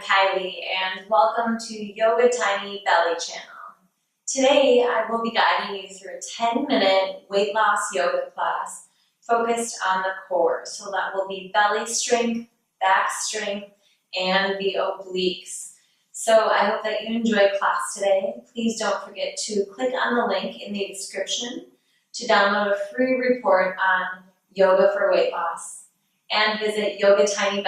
Kylie, and welcome to Yoga Tiny Belly Channel. Today, I will be guiding you through a 10-minute weight loss yoga class focused on the core. So that will be belly strength, back strength, and the obliques. So I hope that you enjoy class today. Please don't forget to click on the link in the description to download a free report on yoga for weight loss, and visit yogatinybelly.com.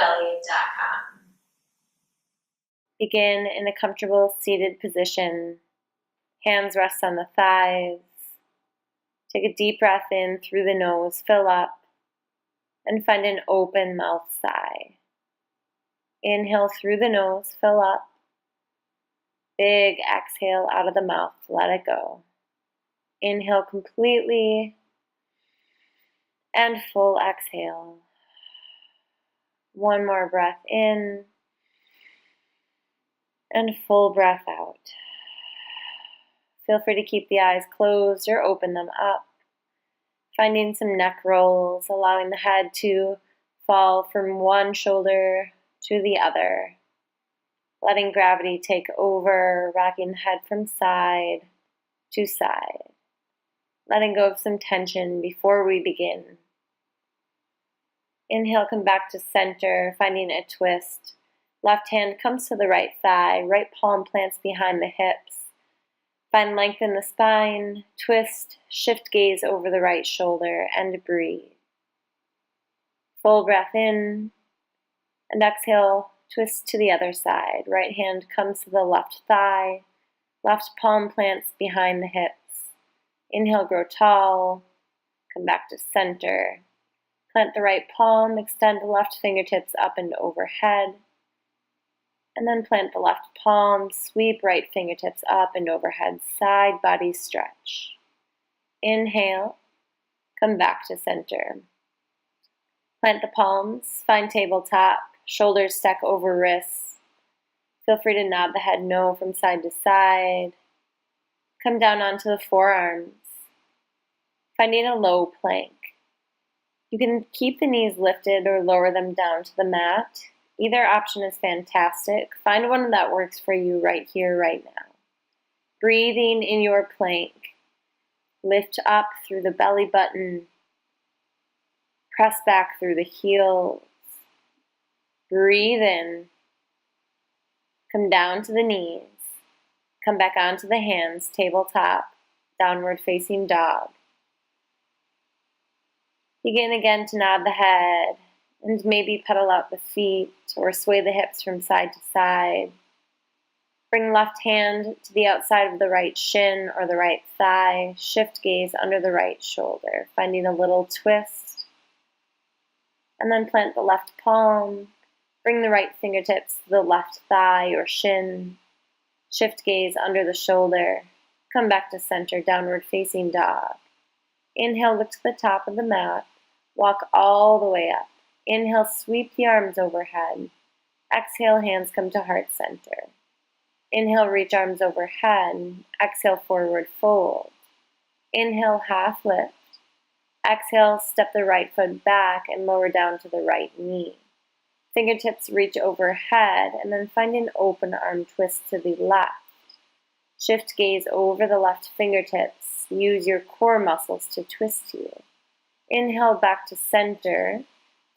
Begin in a comfortable seated position. Hands rest on the thighs. Take a deep breath in through the nose, fill up, and find an open mouth sigh. Inhale through the nose, fill up. Big exhale out of the mouth, let it go. Inhale completely, and full exhale. One more breath in, and full breath out. Feel free to keep the eyes closed or open them up. Finding some neck rolls, allowing the head to fall from one shoulder to the other. Letting gravity take over, rocking the head from side to side. Letting go of some tension before we begin. Inhale, come back to center, finding a twist. Left hand comes to the right thigh, right palm plants behind the hips. Find length in the spine, twist, shift gaze over the right shoulder, and breathe. Full breath in, and exhale, twist to the other side. Right hand comes to the left thigh, left palm plants behind the hips. Inhale, grow tall, come back to center. Plant the right palm, extend the left fingertips up and overhead. And then plant the left palm, sweep right fingertips up and overhead, side body stretch. Inhale, come back to center. Plant the palms, find tabletop, shoulders stack over wrists. Feel free to nod the head no from side to side. Come down onto the forearms, finding a low plank. You can keep the knees lifted or lower them down to the mat. Either option is fantastic. Find one that works for you right here, right now. Breathing in your plank. Lift up through the belly button. Press back through the heels. Breathe in. Come down to the knees. Come back onto the hands, tabletop, downward facing dog. Begin again to nod the head. And maybe pedal out the feet or sway the hips from side to side. Bring left hand to the outside of the right shin or the right thigh. Shift gaze under the right shoulder, finding a little twist. And then plant the left palm. Bring the right fingertips to the left thigh or shin. Shift gaze under the shoulder. Come back to center, downward facing dog. Inhale, look to the top of the mat. Walk all the way up. Inhale, sweep the arms overhead. Exhale, hands come to heart center. Inhale, reach arms overhead. Exhale, forward fold. Inhale, half lift. Exhale, step the right foot back and lower down to the right knee. Fingertips reach overhead and then find an open arm twist to the left. Shift gaze over the left fingertips. Use your core muscles to twist you. Inhale, back to center.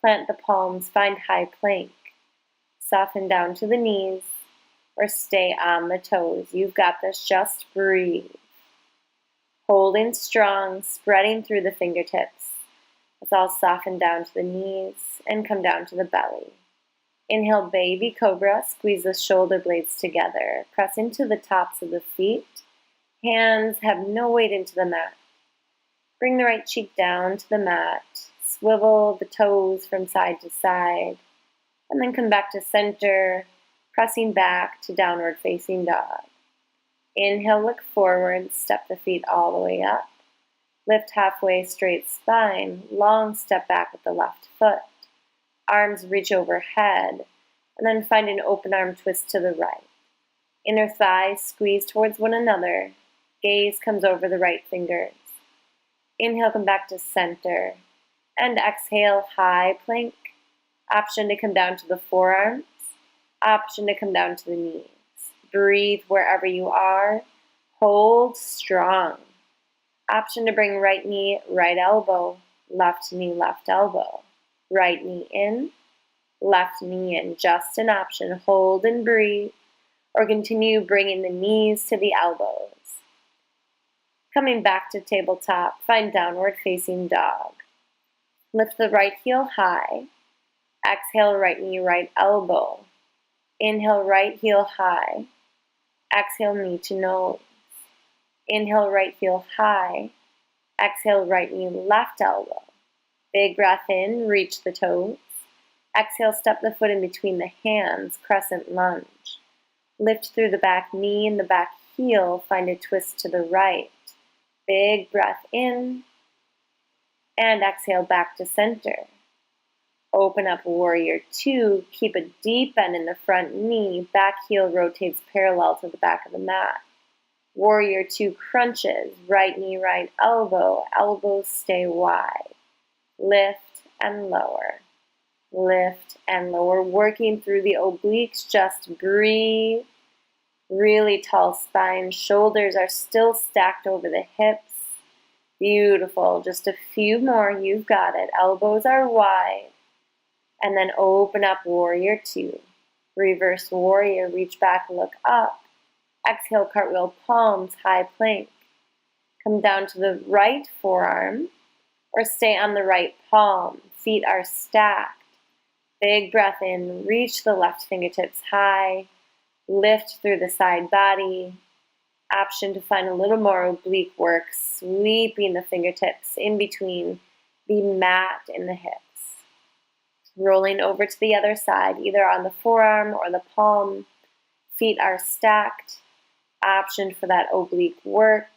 Plant the palms, find high plank. Soften down to the knees or stay on the toes. You've got this, just breathe. Holding strong, spreading through the fingertips. Let's all soften down to the knees and come down to the belly. Inhale, baby cobra, squeeze the shoulder blades together. Press into the tops of the feet. Hands have no weight into the mat. Bring the right cheek down to the mat. Swivel the toes from side to side, and then come back to center, pressing back to downward facing dog. Inhale, look forward, step the feet all the way up. Lift halfway, straight spine, long step back with the left foot. Arms reach overhead, and then find an open arm twist to the right. Inner thighs squeeze towards one another. Gaze comes over the right fingers. Inhale, come back to center. And exhale, high plank. Option to come down to the forearms. Option to come down to the knees. Breathe wherever you are. Hold strong. Option to bring right knee, right elbow, left knee, left elbow. Right knee in, left knee in. Just an option. Hold and breathe, or continue bringing the knees to the elbows. Coming back to tabletop, find downward facing dog. Lift the right heel high. Exhale, right knee, right elbow. Inhale, right heel high. Exhale, knee to nose. Inhale, right heel high. Exhale, right knee, left elbow. Big breath in, reach the toes. Exhale, step the foot in between the hands, crescent lunge. Lift through the back knee and the back heel, find a twist to the right. Big breath in, and exhale back to center. Open up warrior two, keep a deep bend in the front knee, back heel rotates parallel to the back of the mat. Warrior two crunches, right knee, right elbow, elbows stay wide. Lift and lower, lift and lower, working through the obliques, just breathe. Really tall spine, shoulders are still stacked over the hips. Beautiful, just a few more, you've got it. Elbows are wide. And then open up warrior two. Reverse warrior, reach back, look up. Exhale, cartwheel palms, high plank. Come down to the right forearm or stay on the right palm. Feet are stacked. Big breath in, reach the left fingertips high. Lift through the side body. Option to find a little more oblique work, sweeping the fingertips in between the mat and the hips. Rolling over to the other side, either on the forearm or the palm. Feet are stacked. Option for that oblique work,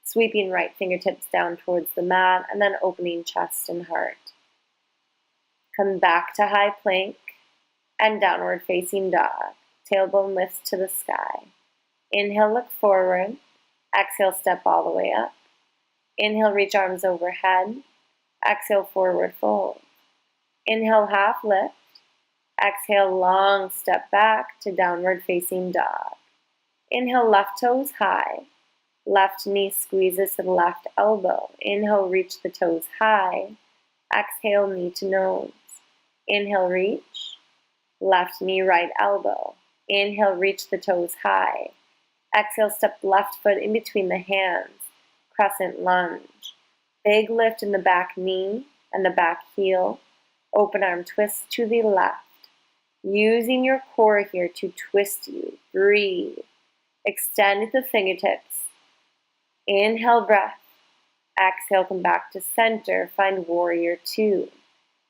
sweeping right fingertips down towards the mat and then opening chest and heart. Come back to high plank and downward facing dog. Tailbone lifts to the sky. Inhale, look forward. Exhale, step all the way up. Inhale, reach arms overhead. Exhale, forward fold. Inhale, half lift. Exhale, long step back to downward facing dog. Inhale, left toes high. Left knee squeezes to the left elbow. Inhale, reach the toes high. Exhale, knee to nose. Inhale, reach. Left knee, right elbow. Inhale, reach the toes high. Exhale, step left foot in between the hands. Crescent lunge. Big lift in the back knee and the back heel. Open arm twist to the left. Using your core here to twist you. Breathe. Extend the fingertips. Inhale, breath. Exhale, come back to center. Find warrior two.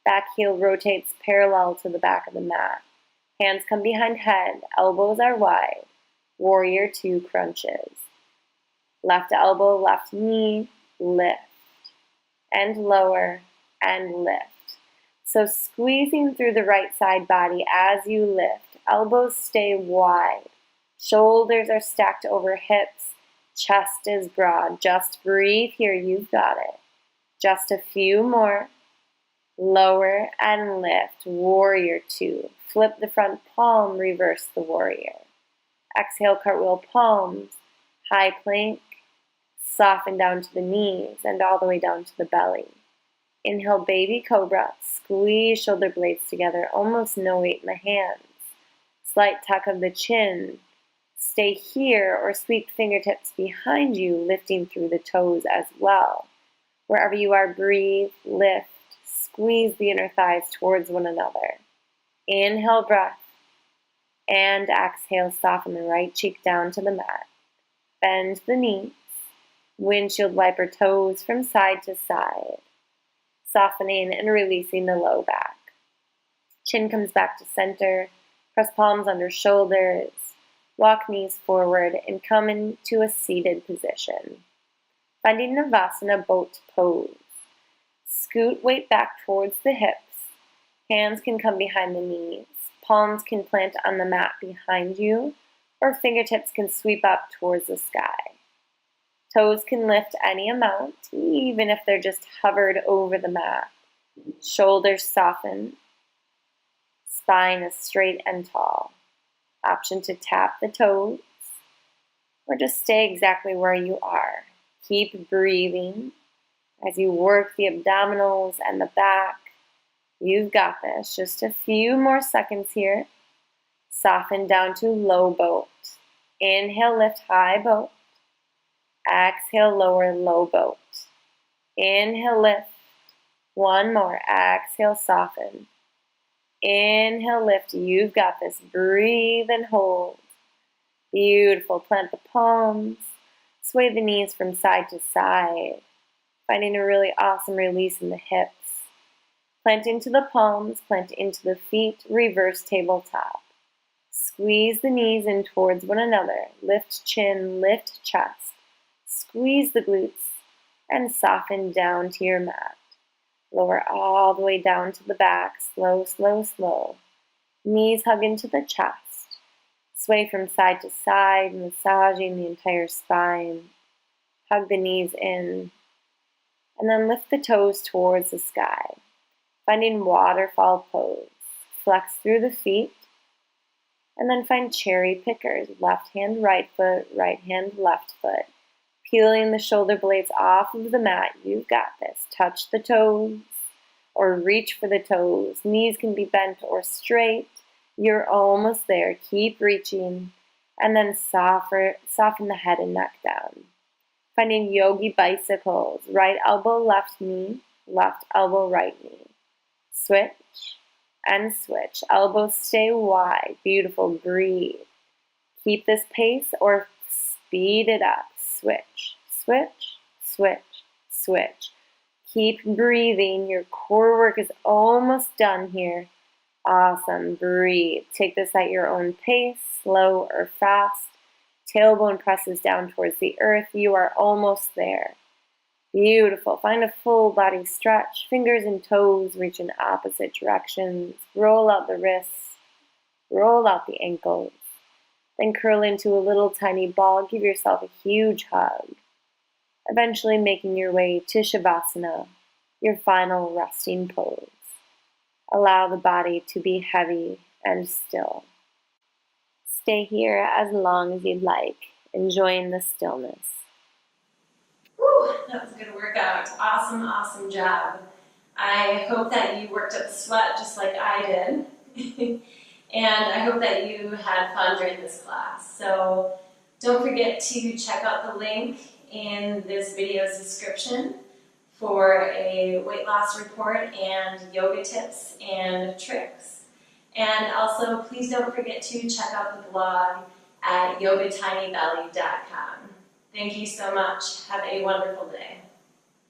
Back heel rotates parallel to the back of the mat. Hands come behind head. Elbows are wide. Warrior two crunches. Left elbow, left knee, lift. And lower and lift. So squeezing through the right side body as you lift. Elbows stay wide. Shoulders are stacked over hips. Chest is broad. Just breathe here. You've got it. Just a few more. Lower and lift. Warrior two. Flip the front palm. Reverse the warrior. Exhale, cartwheel palms. High plank. Soften down to the knees and all the way down to the belly. Inhale, baby cobra. Squeeze shoulder blades together. Almost no weight in the hands. Slight tuck of the chin. Stay here or sweep fingertips behind you, lifting through the toes as well. Wherever you are, breathe, lift, squeeze the inner thighs towards one another. Inhale, breath. And exhale, soften the right cheek down to the mat. Bend the knees. Windshield wiper toes from side to side. Softening and releasing the low back. Chin comes back to center. Press palms under shoulders. Walk knees forward and come into a seated position. Finding Navasana boat pose. Scoot weight back towards the hips. Hands can come behind the knees. Palms can plant on the mat behind you, or fingertips can sweep up towards the sky. Toes can lift any amount, even if they're just hovered over the mat. Shoulders soften. Spine is straight and tall. Option to tap the toes or just stay exactly where you are. Keep breathing as you work the abdominals and the back. You've got this. Just a few more seconds here. Soften down to low boat. Inhale, lift high boat. Exhale, lower, low boat. Inhale, lift. One more. Exhale, soften. Inhale, lift. You've got this. Breathe and hold. Beautiful. Plant the palms. Sway the knees from side to side. Finding a really awesome release in the hips. Plant into the palms. Plant into the feet. Reverse tabletop. Squeeze the knees in towards one another. Lift chin. Lift chest. Squeeze the glutes and soften down to your mat. Lower all the way down to the back. Slow, slow, slow. Knees hug into the chest. Sway from side to side, massaging the entire spine. Hug the knees in. And then lift the toes towards the sky. Finding waterfall pose. Flex through the feet. And then find cherry pickers. Left hand, right foot, right hand, left foot. Peeling the shoulder blades off of the mat. You've got this. Touch the toes or reach for the toes. Knees can be bent or straight. You're almost there. Keep reaching. And then soften the head and neck down. Finding yogi bicycles. Right elbow, left knee. Left elbow, right knee. Switch and switch. Elbows stay wide. Beautiful. Breathe. Keep this pace or speed it up. Switch, switch, switch, switch. Keep breathing. Your core work is almost done here. Awesome. Breathe. Take this at your own pace, slow or fast. Tailbone presses down towards the earth. You are almost there. Beautiful. Find a full body stretch. Fingers and toes reach in opposite directions. Roll out the wrists. Roll out the ankles. Then curl into a little tiny ball. Give yourself a huge hug. Eventually making your way to Shavasana, your final resting pose. Allow the body to be heavy and still. Stay here as long as you'd like, enjoying the stillness. Whew, that was a good workout. Awesome, awesome job. I hope that you worked up a sweat just like I did. And I hope that you had fun during this class. So don't forget to check out the link in this video's description for a weight loss report and yoga tips and tricks. And also, please don't forget to check out the blog at yogatinybelly.com. Thank you so much. Have a wonderful day.